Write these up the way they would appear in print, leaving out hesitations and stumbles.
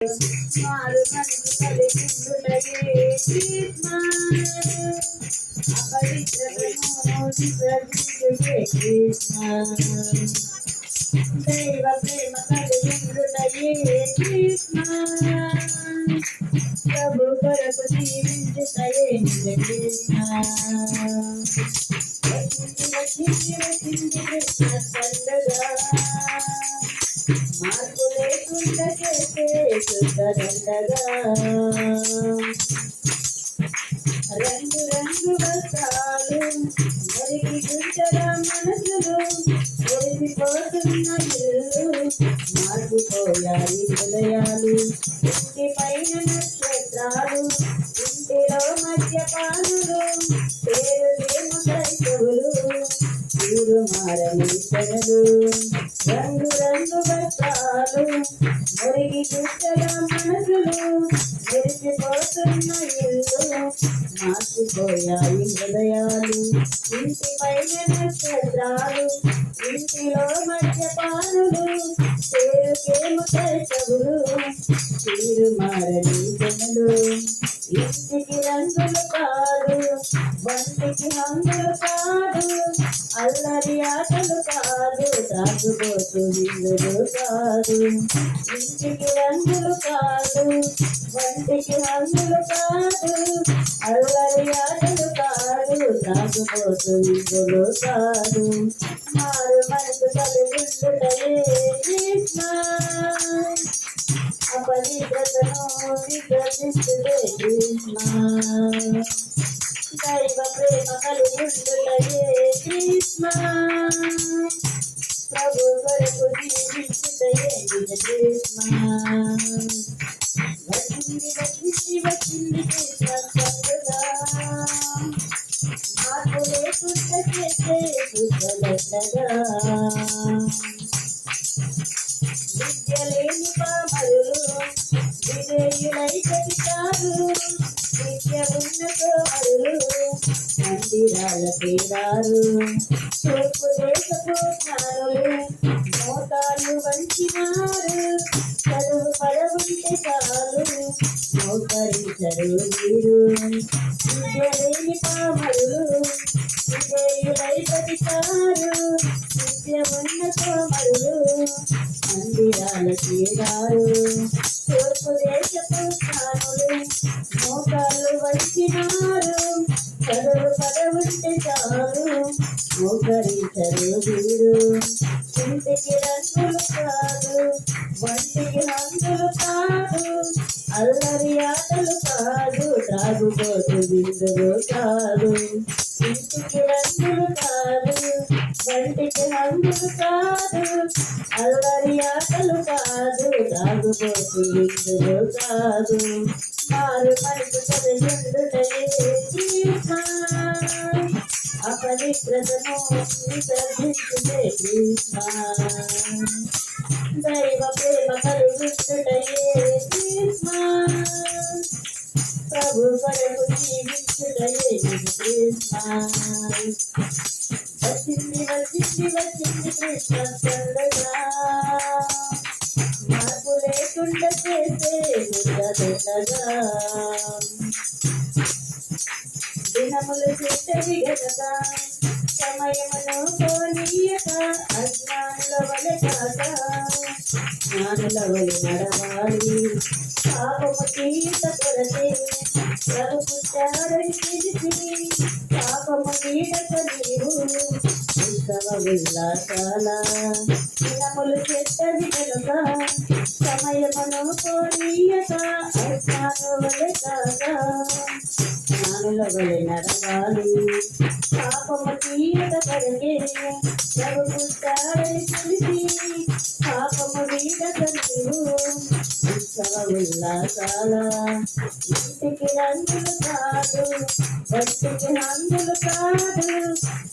మారు మనసు కలిగిందుటయే కృష్ణ అపవిత్రతను విసర్జించుటే కృష్ణ దైవ ప్రేమ కలిగిందుటయే కృష్ణ ప్రభు కొరకు జీవించుటయే కృష్ణ వచ్చింది కృష్ణ పండుగ మార్పు లేకుండా చేసే శుద్ధదండగా రంగు రంగు వస్త్రాలు మరికి గుంటగా మనసులు ఒరిగిపోతున్న ఇల్లు మార్చిపోయాయి హృదయాలు ఇంటి పైన నక్షత్రాలు ఇంటిలో మద్యపానులు పేరుకేమో క్రైస్తవులు తీరు మారని తెరలు రంగు రంగు వస్త్రాలు మురిగి గుంటగా మనసులు మెరిసిపోతున్న ఇల్లు మార్చిపోయాయి హృదయాలు ఇంటి పైన నక్షత్రాలు ఇంటిలో మద్యపానులు పేరుకేమో క్రైస్తవులు తీరు మారని జనులు ఇంటికి రంగులు కాదు వంటికి హంగులు కాదు అల్లరి ఆటలు కాదు త్రాగుబోతు విందులు కాదు ఇంటికి రంగులు కాదు వంటికి హంగులు కాదు అల్లరి ఆటలు కాదు త్రాగుబోతు విందులు కాదు మారు మనసు కలిగిందుటయే కృష్ణ అపవిత్రతను విసర్జించుటే కృష్ణ దైవ ప్రేమ కలిగిందుటయే కృష్ణ ప్రభు కొరకు జీవించుటయే కృష్ణ వచ్చింది కృష్ణ పండుగ మార్పు లేకుండా చేసే శుద్ధదండగా విద్య లేని పామరులు విజయులై చెబుతారు విద్య ఉన్న సోమరులు మందిరాల పేరారు తూర్పు దేశపు జ్ఞానులు మోతాలు వంచినారు చదువు పదవుంటే చాలు మోకరించరు వీరు విద్య లేని పామరులు విజయులై చెబుతారు విద్య ఉన్న సోమరులు మందిరాల చేరారు తూర్పు దేశపు జ్ఞానులు మోకాళ్ళు వంచినారు చదువు పదవుంటే చాలు మోకరించరు వీరు ఇంటికి రంగులు కాదు వంటికి హంగులు కాదు అల్లరి ఆటలు కాదు త్రాగుబోతు విందులు కాదు ఇంటికి రంగులు కాదు వంటికి హంగులు కాదు అల్లరి ఆటలు కాదు త్రాగుబోతు విందులు కాదు మారు మనసు కలిగిందుటయే కృష్ణ అపవిత్రతను విసర్జించుటే కృష్ణ దైవ ప్రేమ కలిగిందుటయే కృష్ణ ప్రభు కొరకు జీవించుటయే కృష్ణ వచ్చింది కృష్ణ పండుగ మార్పు లేకుండా చేసే శుద్ధదండగా దినములు చెట్టవి గనక సమయమును పోనీయక అజ్ఞానుల వలె కాక జ్ఞానుల వలె నడవాలి పాపము తీత కొరతే ప్రభు పుట్టాడని తెలిసి పాపము తీడక నీవు ఉత్సవ ఉల్లాసాల దినములు చెట్టవి గనక సమయమును పోనీయక అజ్ఞానుల వలె కాక జ్ఞానుల వలె నడవాలి పాపము తీయక కొరకే ప్రభు పుట్టాడని తెలిసి పాపము వీడక నీవు ఉత్సవ ఉల్లాసాల ఇంటికి రంగులు కాదు వంటికి హంగులు కాదు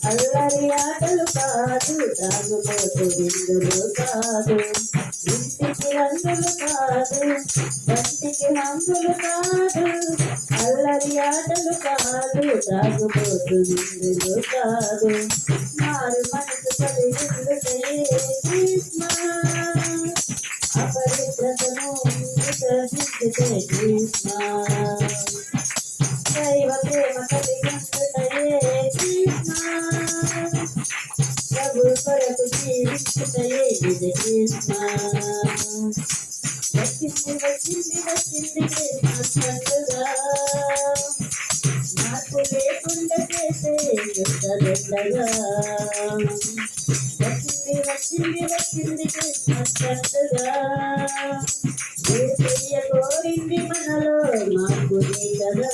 అల్లరి ఆటలు కాదు త్రాగుబోతు విందులు కాదు ఇంటికి రంగులు కాదు వంటికి హంగులు కాదు అల్లరి ఆటలు కాదు త్రాగుబోతు విందులు కాదు మారు మనసు కలిగిందుటయే కృష్ణ అపవిత్రతను విసర్జించుటే కృష్ణ దైవ ప్రేమ కలిగించుటయే కృష్ణ ప్రభు కొరకు జీవించుటయే ఇది కృష్ణ వచ్చింది వచ్చింది వచ్చింది కృష్ణ చండుగా మార్పు లేకుండా చేసే యుద్ధలుండగా వచ్చింది వచ్చింది వచ్చింది కృష్ణ చండుగా ఏసయ్య కోరింది మనలో మార్పుని కదా